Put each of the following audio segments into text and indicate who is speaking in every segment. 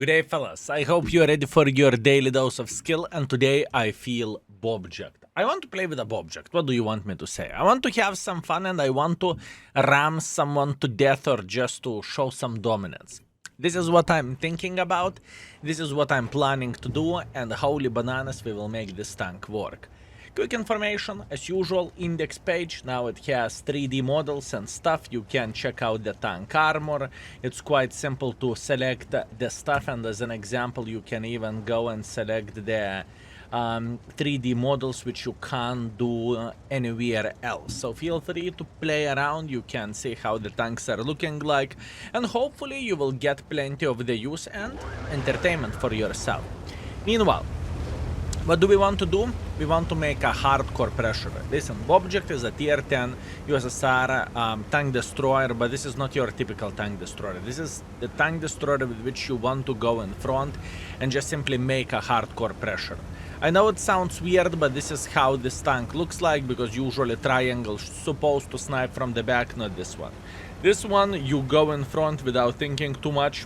Speaker 1: Good day, fellas. I hope you're ready for your daily dose of skill, and today I feel Bobject. I want to play with a Bobject. What do you want me to say? I want to have some fun and I want to ram someone to death or just to show some dominance. This is what I'm thinking about, this is what I'm planning to do, and holy bananas, we will make this tank work. Quick information, as usual, index page, now it has 3D models and stuff, you can check out the tank armor, it's quite simple to select the stuff, and as an example you can even go and select the 3D models which you can't do anywhere else. So feel free to play around, you can see how the tanks are looking like, and hopefully you will get plenty of the use and entertainment for yourself. Meanwhile, what do we want to do? We want to make a hardcore pressure. Listen, Bobject is a tier 10 USSR tank destroyer, but this is not your typical tank destroyer. This is the tank destroyer with which you want to go in front and just simply make a hardcore pressure. I know it sounds weird, but this is how this tank looks like, because usually triangle's supposed to snipe from the back, not this one. This one, you go in front without thinking too much.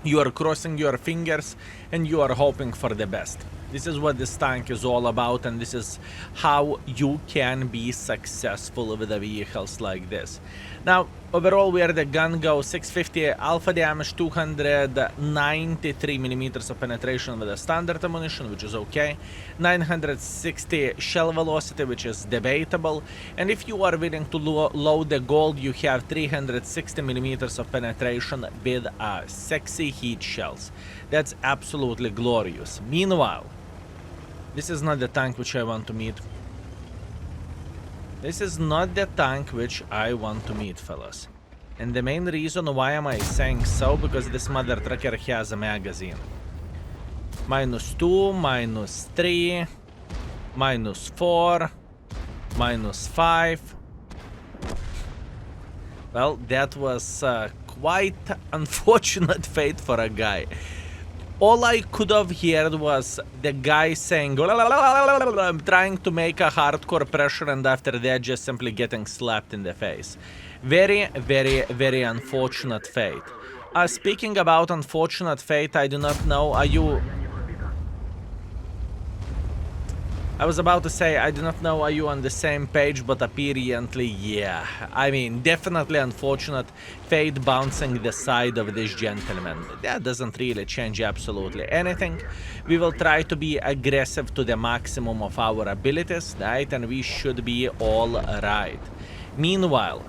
Speaker 1: You are crossing your fingers and you are hoping for the best. This is what this tank is all about, and this is how you can be successful with the vehicles like this. Now, overall, where the gun goes, 650 alpha damage, 293 millimeters of penetration with a standard ammunition, which is okay, 960 shell velocity, which is debatable, and if you are willing to load the gold, you have 360 millimeters of penetration with sexy heat shells. That's absolutely glorious. Meanwhile, this is not the tank which I want to meet. This is not the tank which I want to meet, fellas. And the main reason why am I saying so, because this mother trucker has a magazine. -2, -3, -4, -5. Well, that was quite unfortunate fate for a guy. All I could have heard was the guy saying, I'm trying to make a hardcore pressure, and after that just simply getting slapped in the face. Very, very, very unfortunate fate. Speaking about unfortunate fate, I do not know, I was about to say, I do not know, are you on the same page, but apparently, yeah. I mean, definitely unfortunate fate bouncing the side of this gentleman. That doesn't really change absolutely anything. We will try to be aggressive to the maximum of our abilities, right? And we should be all right. Meanwhile,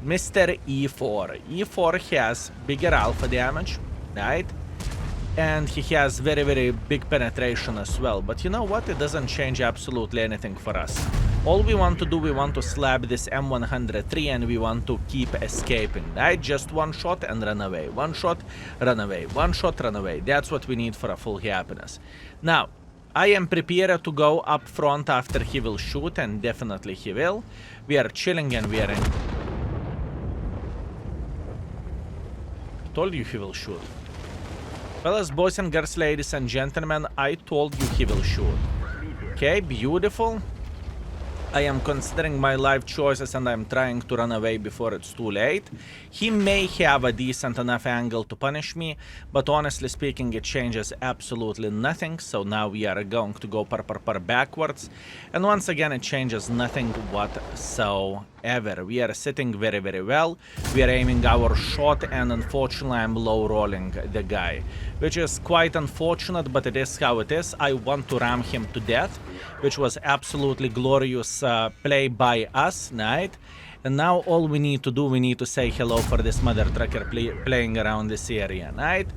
Speaker 1: Mr. E4. E4 has bigger alpha damage, right? And he has very, very big penetration as well. But you know what? It doesn't change absolutely anything for us. All we want to do, we want to slap this M103 and we want to keep escaping, right? Just one shot and run away. One shot, run away. One shot, run away. That's what we need for a full happiness. Now, I am prepared to go up front after he will shoot, and definitely he will. We are chilling and we are in. I told you he will shoot. Fellas, boys and girls, ladies and gentlemen, I told you he will shoot. Okay, beautiful. I am considering my life choices and I'm trying to run away before it's too late. He may have a decent enough angle to punish me, but honestly speaking, it changes absolutely nothing. So now we are going to go backwards. And once again, it changes nothing whatsoever. We are sitting very, very well. We are aiming our shot, and unfortunately, I'm low rolling the guy, which is quite unfortunate, but it is how it is. I want to ram him to death, which was absolutely glorious play by us, right? And now all we need to do, we need to say hello for this mother trucker playing around this area, right?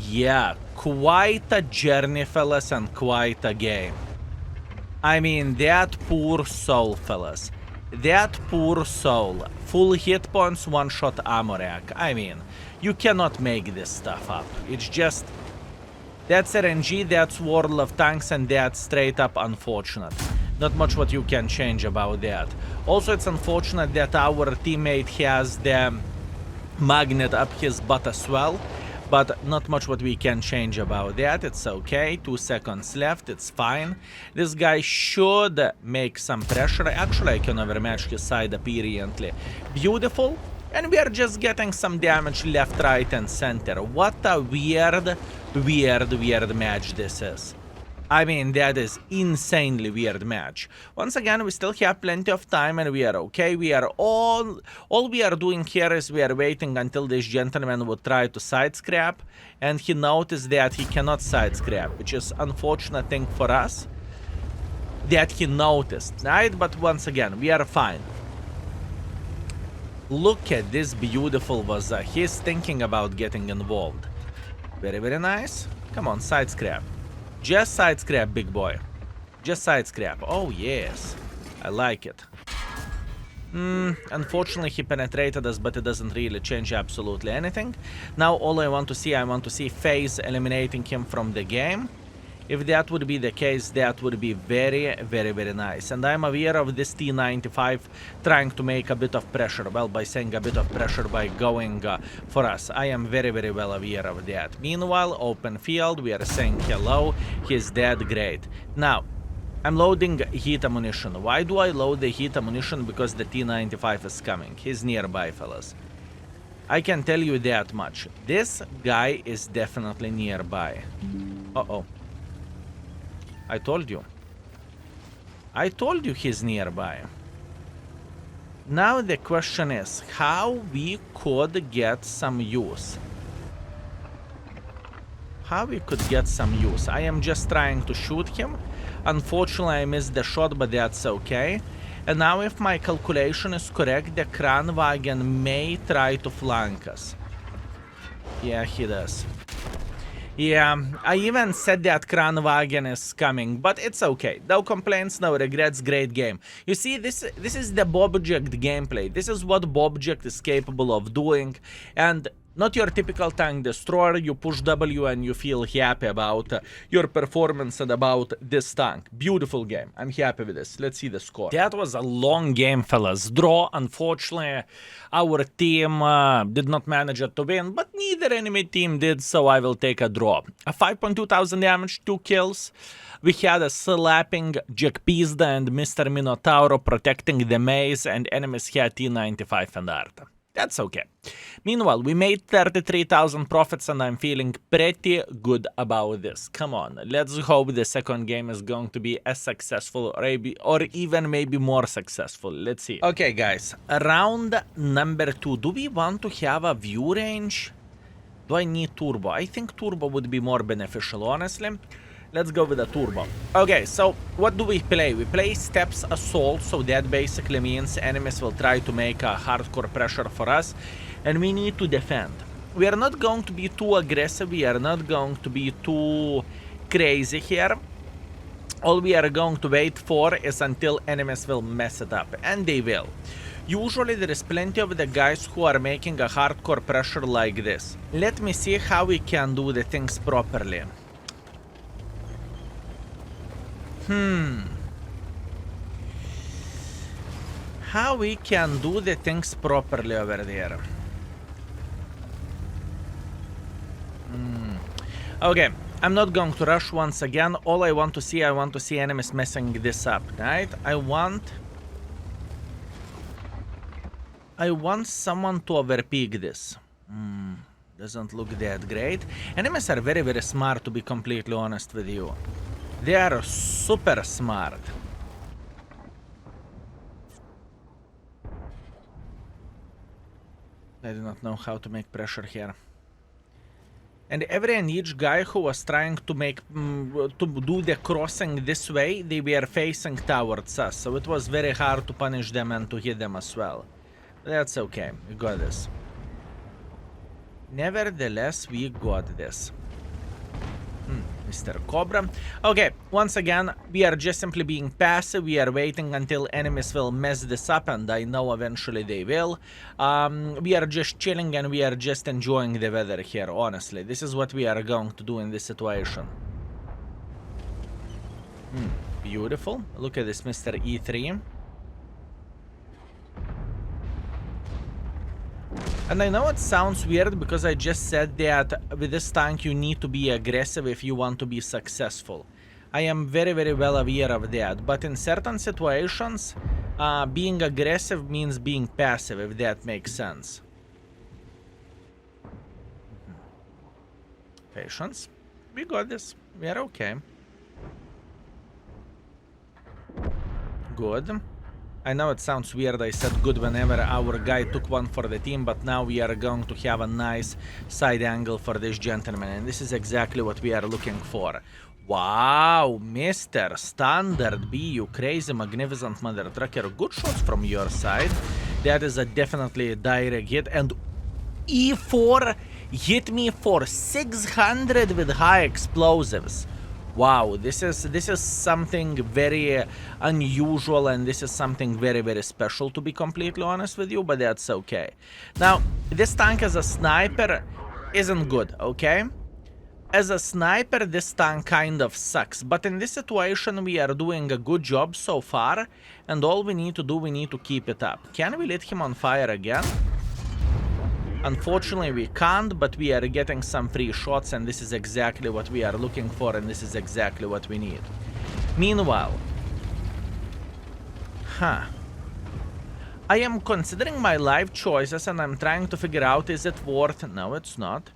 Speaker 1: Yeah, quite a journey, fellas, and quite a game. I mean, that poor soul, fellas. That poor soul. Full hit points, one-shot ammo rack. I mean, you cannot make this stuff up. It's just... That's RNG, that's World of Tanks, and that's straight up unfortunate. Not much what you can change about that. Also, it's unfortunate that our teammate has the magnet up his butt as well, but not much what we can change about that. It's okay. 2 seconds left. It's fine. This guy should make some pressure. Actually, I can overmatch his side apparently. Beautiful. And we are just getting some damage left, right, and center. What a weird match this is. I mean, that is insanely weird match. Once again, we still have plenty of time and we are okay. We are all we are doing here is we are waiting until this gentleman would try to side scrap, and he noticed that he cannot side scrap, which is unfortunate thing for us that he noticed, right? But once again, we are fine. Look at this beautiful Vaza. He's thinking about getting involved. Very nice. Come on, side scrap. Just side scrap, big boy. Just side scrap. Oh, yes. I like it. Unfortunately, he penetrated us, but it doesn't really change absolutely anything. Now, all I want to see FaZe eliminating him from the game. If that would be the case, that would be very nice. And I'm aware of this T95 trying to make a bit of pressure. Well, by saying a bit of pressure by going for us. I am very well aware of that. Meanwhile, open field, we are saying hello. He's dead, great. Now, I'm loading heat ammunition. Why do I load the heat ammunition? Because the T95 is coming. He's nearby, fellas. I can tell you that much. This guy is definitely nearby. Uh-oh. I told you. I told you he's nearby. Now the question is how we could get some use. How we could get some use. I am just trying to shoot him. Unfortunately, I missed the shot, but that's okay. And now if my calculation is correct, the Kranwagen may try to flank us. Yeah, he does. Yeah, I even said that Kranwagen is coming, but it's okay. No complaints, no regrets, great game. You see, this is the Bobject gameplay. This is what Bobject is capable of doing, and not your typical tank destroyer. You push W and you feel happy about your performance and about this tank. Beautiful game. I'm happy with this. Let's see the score. That was a long game, fellas. Draw. Unfortunately, our team did not manage it to win, but neither enemy team did, so I will take a draw. A 5.2 thousand damage, 2 kills. We had a slapping Jack Pizda and Mr. Minotauro protecting the maze, and enemies had T95 and Arta. That's okay. Meanwhile, we made 33,000 profits and I'm feeling pretty good about this. Come on, let's hope the second game is going to be as successful or even maybe more successful. Let's see. Okay, guys, round number 2. Do we want to have a view range? Do I need turbo? I think turbo would be more beneficial, honestly. Let's go with a turbo. Okay, so what do we play? We play Steps Assault, so that basically means enemies will try to make a hardcore pressure for us, and we need to defend. We are not going to be too aggressive, we are not going to be too crazy here. All we are going to wait for is until enemies will mess it up, and they will. Usually there is plenty of the guys who are making a hardcore pressure like this. Let me see how we can do the things properly. How we can do the things properly over there. Okay, I'm not going to rush once again. All I want to see enemies messing this up, right? I want someone to overpeak this. Doesn't look that great. Enemies are very smart, to be completely honest with you. They are super smart. I do not know how to make pressure here. And every and each guy who was trying to make to do the crossing this way, they were facing towards us, so it was very hard to punish them and to hit them as well. That's okay, we got this. Nevertheless, we got this. Mr. Cobra. Okay, once again, we are just simply being passive. We are waiting until enemies will mess this up, and I know eventually they will. We are just chilling and we are just enjoying the weather here, honestly. This is what we are going to do in this situation. Beautiful. Look at this, Mr. E3. And I know it sounds weird because I just said that with this tank you need to be aggressive if you want to be successful. I am very well aware of that, but in certain situations Being aggressive means being passive, if that makes sense. Patience. We got this. We are okay. Good. I know it sounds weird, I said good whenever our guy took one for the team, but now we are going to have a nice side angle for this gentleman, and this is exactly what we are looking for. Wow, Mr. Standard B, you crazy magnificent mother trucker. Good shots from your side. That is a definitely a direct hit, and E4 hit me for 600 with high explosives. Wow, this is something very unusual, and this is something very, very special, to be completely honest with you, but that's okay. Now, this tank as a sniper isn't good, okay? As a sniper, this tank kind of sucks, but in this situation, we are doing a good job so far, and all we need to do, we need to keep it up. Can we lit him on fire again? Unfortunately, we can't, but we are getting some free shots, and this is exactly what we are looking for, and this is exactly what we need. Meanwhile... I am considering my life choices, and I'm trying to figure out, is it worth... No, it's not.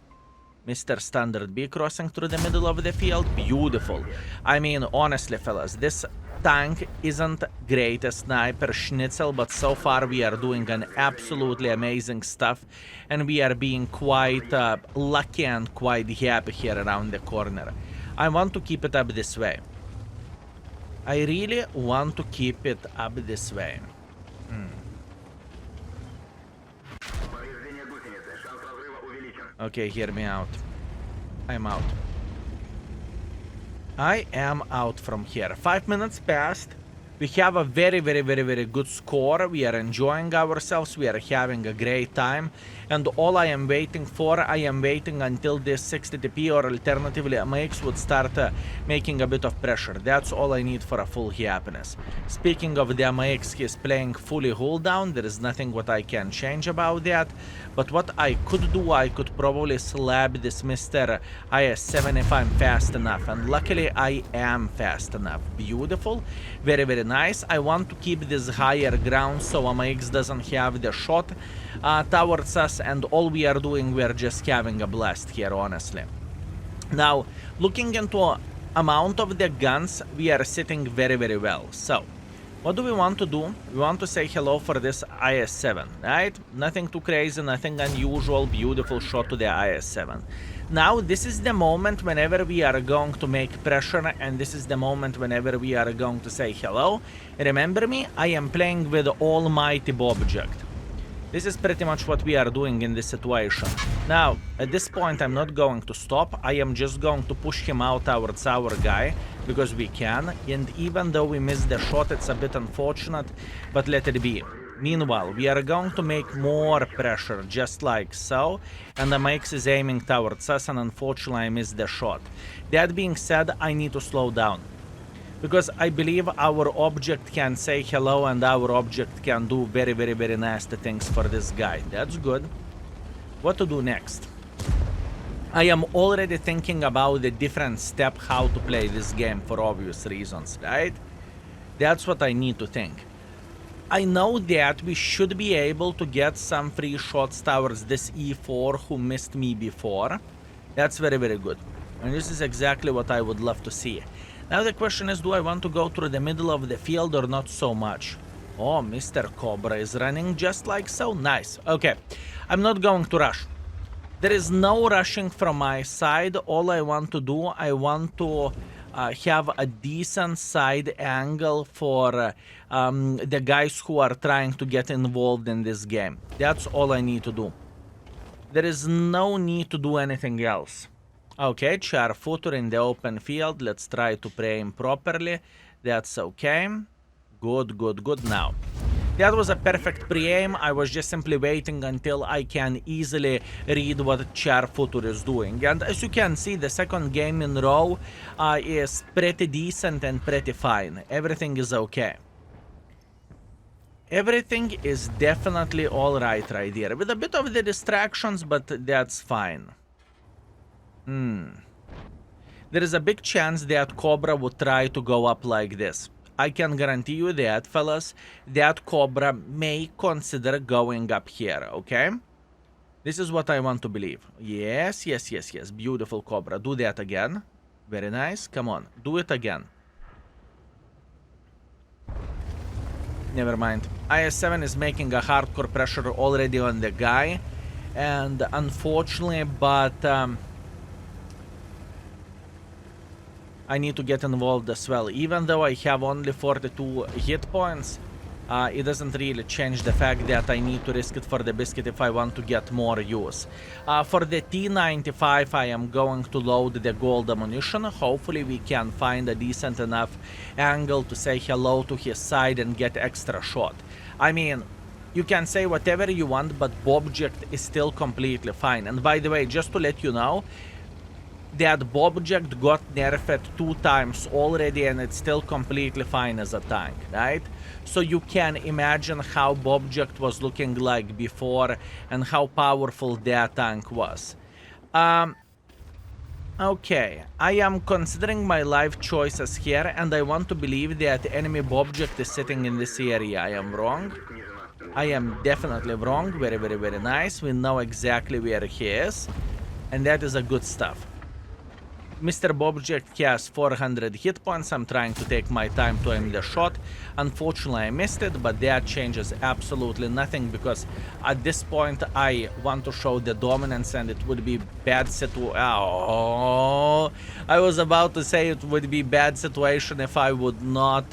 Speaker 1: Mr. Standard B crossing through the middle of the field. Beautiful. I mean, honestly, fellas, this tank isn't great a sniper schnitzel, but so far we are doing an absolutely amazing stuff, and we are being quite lucky and quite happy here around the corner. I want to keep it up this way. I really want to keep it up this way. Okay, hear me out. I'm out. I am out from here. 5 minutes passed. We have a very, very, very, very good score. We are enjoying ourselves. We are having a great time. And all I am waiting for, I am waiting until this 60TP or alternatively MX would start making a bit of pressure. That's all I need for a full happiness. Speaking of the MX, he is playing fully hold down. There is nothing what I can change about that. But what I could do, I could probably slap this Mr. IS-7 if I'm fast enough. And luckily, I am fast enough. Beautiful. Very, very nice. I want to keep this higher ground so MX doesn't have the shot towards us. And all we are doing, we are just having a blast here, honestly. Now, looking into amount of the guns, we are sitting very, very well. So, what do we want to do? We want to say hello for this IS-7, right? Nothing too crazy, nothing unusual, beautiful shot to the IS-7. Now, this is the moment whenever we are going to make pressure, and this is the moment whenever we are going to say hello. Remember me, I am playing with almighty Bobject. This is pretty much what we are doing in this situation. Now, at this point, I'm not going to stop. I am just going to push him out towards our guy, because we can. And even though we missed the shot, it's a bit unfortunate, but let it be. Meanwhile, we are going to make more pressure, just like so. And the MX is aiming towards us, and unfortunately, I missed the shot. That being said, I need to slow down. Because I believe our object can say hello, and our object can do very, very, very nasty things for this guy. That's good. What to do next? I am already thinking about the different step how to play this game for obvious reasons, right? That's what I need to think. I know that we should be able to get some free shots towards this E4 who missed me before. That's very, very good. And this is exactly what I would love to see. Now the question is, do I want to go through the middle of the field or not so much? Oh, Mr. Cobra is running just like so. Nice. Okay, I'm not going to rush. There is no rushing from my side. All I want to do, I want to have a decent side angle for the guys who are trying to get involved in this game. That's all I need to do. There is no need to do anything else. Okay, char footer in the open field. Let's try to aim properly. That's okay. Good, good, good. Now, that was a perfect pre-aim. I was just simply waiting until I can easily read what char footer is doing. And as you can see, the second game in a row is pretty decent and pretty fine. Everything is okay. Everything is definitely alright right here. With a bit of the distractions, but that's fine. There is a big chance that Cobra would try to go up like this. I can guarantee you that, fellas, that Cobra may consider going up here, okay? This is what I want to believe. Yes, yes, yes, yes. Beautiful Cobra. Do that again. Very nice. Come on. Do it again. Never mind. IS-7 is making a hardcore pressure already on the guy. And unfortunately, but I need to get involved as well. Even though I have only 42 hit points, it doesn't really change the fact that I need to risk it for the biscuit if I want to get more use. For the T-95, I am going to load the gold ammunition. Hopefully we can find a decent enough angle to say hello to his side and get extra shot. I mean, you can say whatever you want, but Bobject is still completely fine. And by the way, just to let you know, that Bobject got nerfed 2 times already and it's still completely fine as a tank, right? So you can imagine how Bobject was looking like before and how powerful that tank was. Okay, I am considering my life choices here and I want to believe that enemy Bobject is sitting in this area. I am wrong. I am definitely wrong. Very, very, very nice. We know exactly where he is. And that is a good stuff. Mr. Bobject has 400 hit points. I'm trying to take my time to aim the shot. Unfortunately, I missed it, but that changes absolutely nothing because at this point, I want to show the dominance and it would be bad situation. Oh, I was about to say it would be bad situation if I would not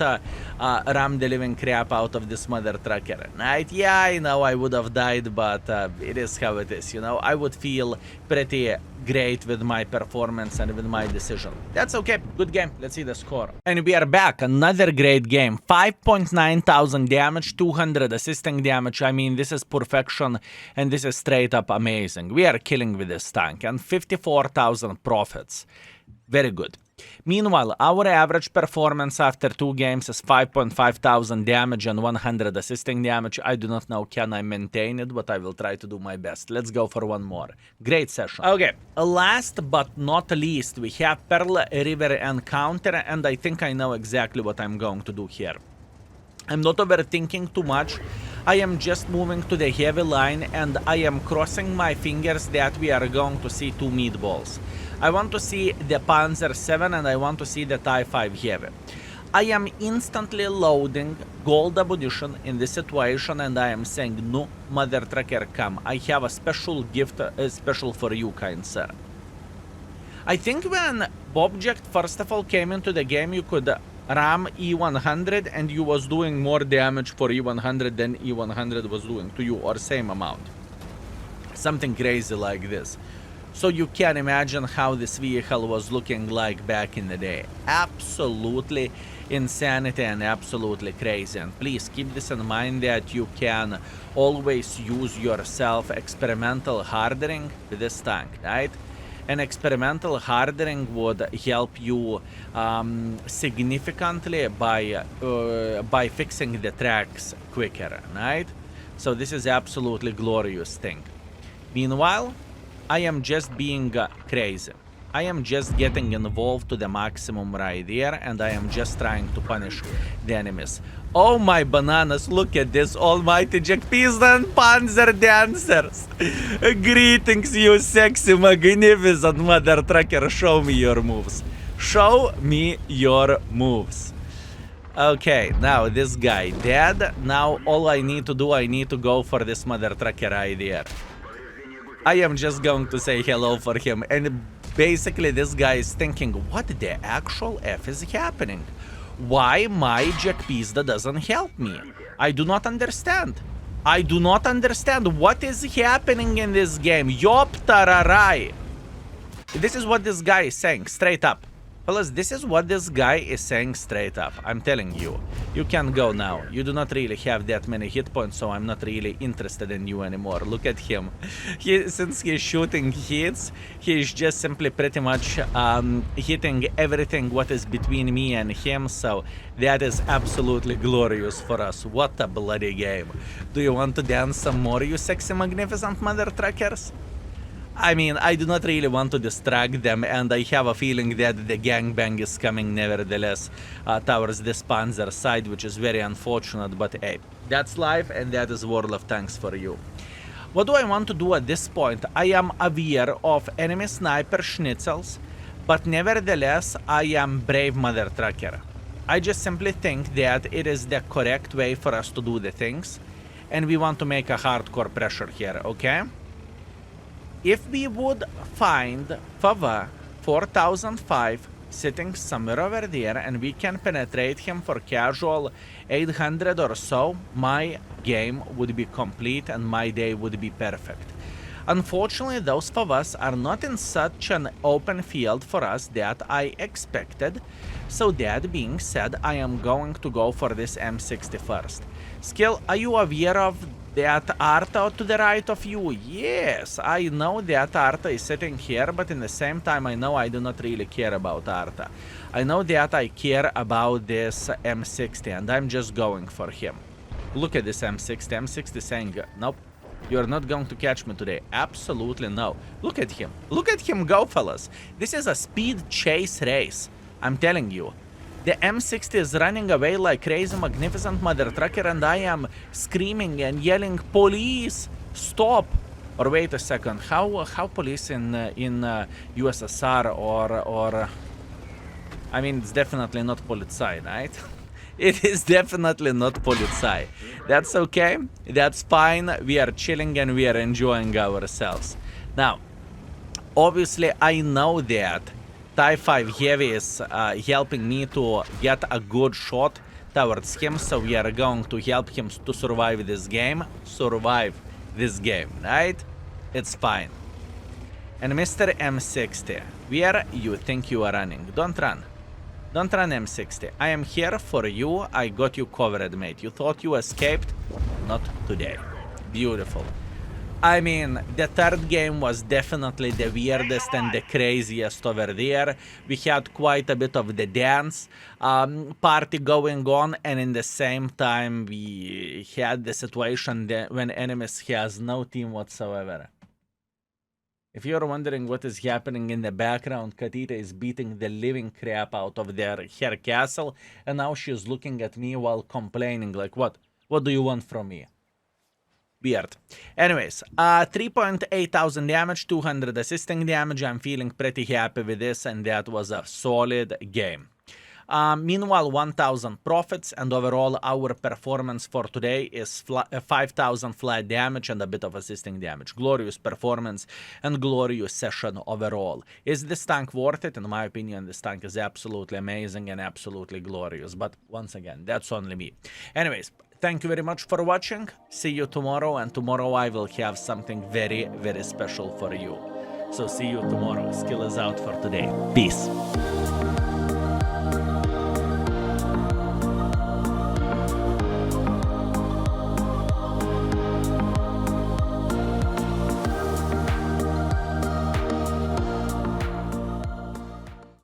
Speaker 1: ram the living crap out of this mother trucker. Right? Yeah, I know I would have died, but it is how it is, you know? I would feel pretty great with my performance and with my decision. That's okay. Good game. Let's see the score. And we are back. Another great game. 5.9 thousand damage, 200 assisting damage. I mean, this is perfection and this is straight up amazing. We are killing with this tank. And 54,000 profits. Very good. Meanwhile, our average performance after 2 games is 5.5 thousand damage and 100 assisting damage. I do not know can I maintain it, but I will try to do my best. Let's go for one more. Great session. Okay, last but not least, we have Pearl River Encounter, and I think I know exactly what I'm going to do here. I'm not overthinking too much. I am just moving to the heavy line and I am crossing my fingers that we are going to see 2 meatballs. I want to see the Panzer 7 and I want to see the TIE 5 heavy. I am instantly loading gold ammunition in this situation and I am saying, no, mother trucker, come. I have a special gift, special for you, kind sir. I think when Bobject first of all came into the game, you could ram E100 and you was doing more damage for E100 than E100 was doing to you, or same amount. Something crazy like this. So you can imagine how this vehicle was looking like back in the day. Absolutely insanity and absolutely crazy. And please keep this in mind that you can always use your self-experimental hardening with this tank, right? And experimental hardening would help you significantly by fixing the tracks quicker, right? So this is absolutely glorious thing. Meanwhile, I am just being crazy. I am just getting involved to the maximum right there, and I am just trying to punish the enemies. Oh my bananas, look at this almighty chickpeas and panzer dancers. Greetings, you sexy, magnificent mother trucker. Show me your moves. Show me your moves. Okay, now this guy dead. Now all I need to do, I need to go for this mother trucker right there. I am just going to say hello for him, and basically this guy is thinking, what the actual F is happening? Why my Jackpizda doesn't help me? I do not understand. I do not understand what is happening in this game. Yop tararai. This is what this guy is saying, straight up. Fellas, this is what this guy is saying straight up. I'm telling you. You can go now. You do not really have that many hit points, so I'm not really interested in you anymore. Look at him. Since he's shooting hits, he's just simply pretty much hitting everything what is between me and him, so that is absolutely glorious for us. What a bloody game. Do you want to dance some more, you sexy magnificent mother truckers? I mean, I do not really want to distract them, and I have a feeling that the gangbang is coming nevertheless towards the Panzer side, which is very unfortunate, but hey, that's life, and that is World of Tanks for you. What do I want to do at this point? I am aware of enemy sniper schnitzels, but nevertheless, I am brave mother trucker. I just simply think that it is the correct way for us to do the things, and we want to make a hardcore pressure here, okay? If we would find Fava 4005 sitting somewhere over there and we can penetrate him for casual 800 or so, my game would be complete and my day would be perfect. Unfortunately, those Favas are not in such an open field for us that I expected, so that being said, I am going to go for this M60 first. Skill, are you aware of that Arta to the right of you? Yes, I know that Arta is sitting here, but in the same time I know I do not really care about Arta. I know that I care about this M60 and I'm just going for him. Look at this M60. M60 saying, nope, you're not going to catch me today. Absolutely no. Look at him. Look at him go, fellas. This is a speed chase race. I'm telling you. The M60 is running away like crazy magnificent mother trucker and I am screaming and yelling, police, stop. Or wait a second, how police in USSR or I mean, it's definitely not Polizei, right? It is definitely not Polizei. That's okay, that's fine, we are chilling and we are enjoying ourselves. Now, obviously I know that Type 5 Heavy is helping me to get a good shot towards him, so we are going to help him to survive this game. Right? It's fine. And Mr. M60, where you think you are running? Don't run. Don't run, M60. I am here for you. I got you covered, mate. You thought you escaped? Not today. Beautiful. I mean, the third game was definitely the weirdest and the craziest over there. We had quite a bit of the dance party going on, and in the same time we had the situation that when enemies has no team whatsoever. If you're wondering what is happening in the background, Katita is beating the living crap out of her castle, and now she's looking at me while complaining like, what do you want from me? Weird. Anyways, 3.8 thousand damage, 200 assisting damage. I'm feeling pretty happy with this, and that was a solid game. Meanwhile, 1,000 profits, and overall our performance for today is 5,000 flat damage and a bit of assisting damage. Glorious performance and glorious session overall. Is this tank worth it? In my opinion, this tank is absolutely amazing and absolutely glorious. But once again, that's only me. Anyways, thank you very much for watching. See you tomorrow, and tomorrow I will have something very, very special for you. So see you tomorrow. Skill is out for today. Peace.